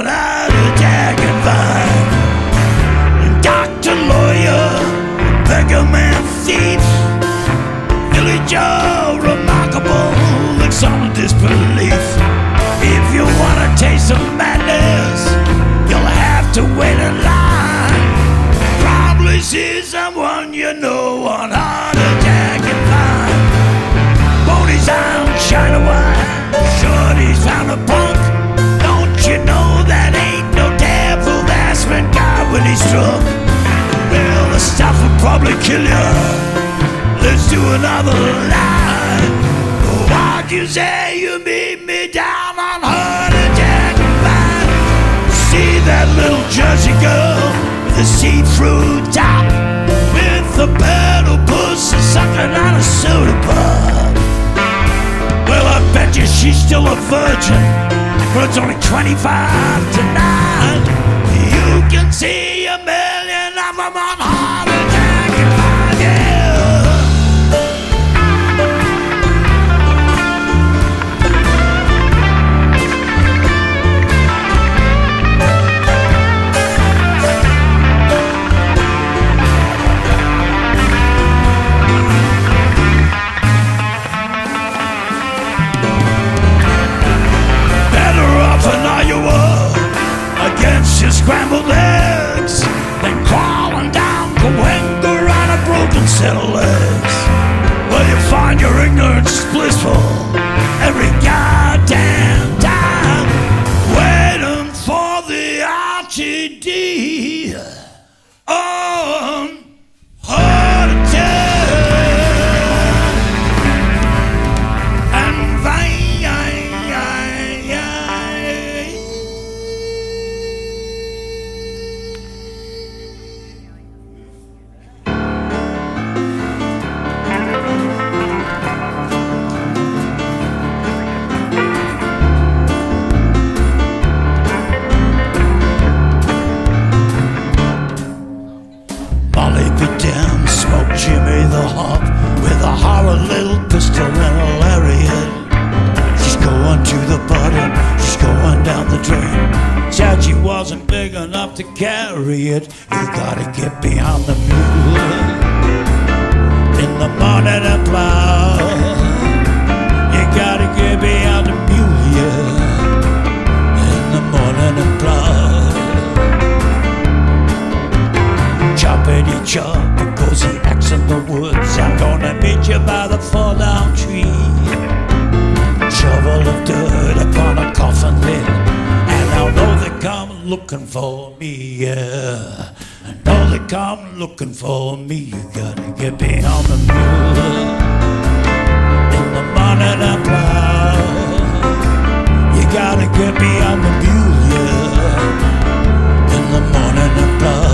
on how to jack and find. Doctor, lawyer, beggar, man, thief, villager, remarkable, looks on disbelief. If you wanna taste some madness, you'll have to wait in line. Probably see someone you know on how to jack and find. Ponies on China wine, shorty's found a punk. Don't you know that ain't no devil that's been God when he's drunk? Well, the stuff will probably kill you. Let's do another line. Why'd you say you meet me down on her to jack and find? See that little Jersey girl with the see-through top, with the pedal pussy sucking on a soda pop. Well, I bet you she's still a virgin, but it's only 25 to 9. You can see a million of them on heart attack and find, yeah. Against your scrambled eggs, then crawling down Cahuenga on a broken set of legs. Well, you find your ignorance blissful every goddamn time, waiting for the RTD on heart attack and vain. Jimmy the Hop with a horror little pistol and a lariat. She's going to the bottom, she's going down the drain. Said she wasn't big enough to carry it. You gotta get behind the mule in the morning and plow. You gotta get behind the mule, yeah, in the morning and plow. Choppity chop, because he acts in the woods. I'm gonna meet you by the fall-down tree. Shovel of dirt upon a coffin lid, and I'll know they come looking for me, yeah. I know they come looking for me. You gotta get behind the mule in the morning and plow. You gotta get behind the mule, yeah, in the morning and plow.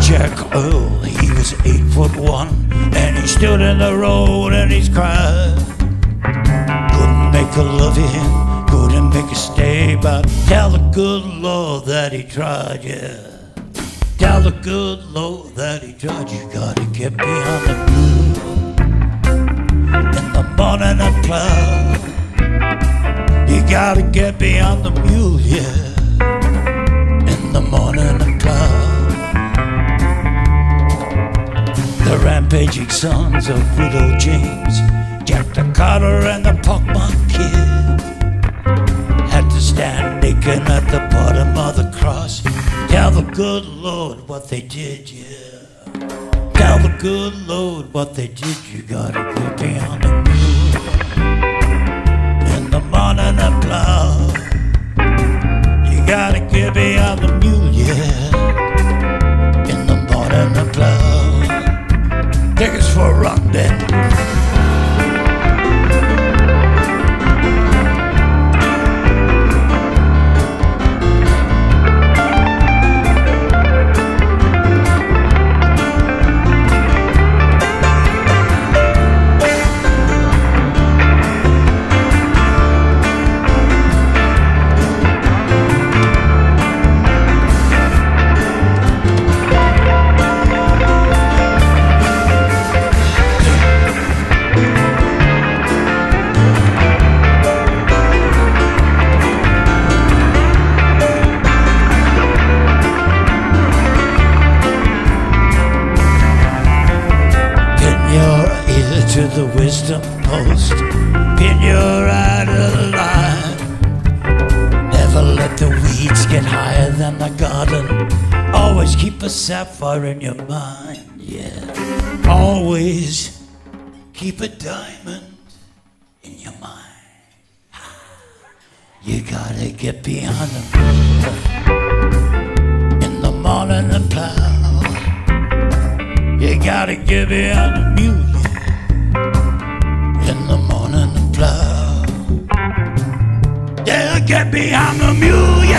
Jack Earl, he was 8'1", and he stood in the road and he's cried. Couldn't make a loving, couldn't make a stay, but tell the good Lord that he tried, yeah. Tell the good Lord that he tried. You gotta get behind the mule in the morning and plow. You gotta get behind the mule, yeah, in the morning and plow. The rampaging sons of Widow James, Jack the Carter and the Pockmark Kid, had to stand naked at the bottom of the cross. Tell the good Lord what they did, yeah. Tell the good Lord what they did. You gotta get behind the mule in the morning and plow. You gotta get behind the mule, yeah, in the morning and plow. Take us for a run, then. sapphire in your mind, yeah. Always keep a diamond in your mind. You gotta get beyond the in the morning and plow. You gotta get beyond the music in the morning and plow. Yeah, get behind the music.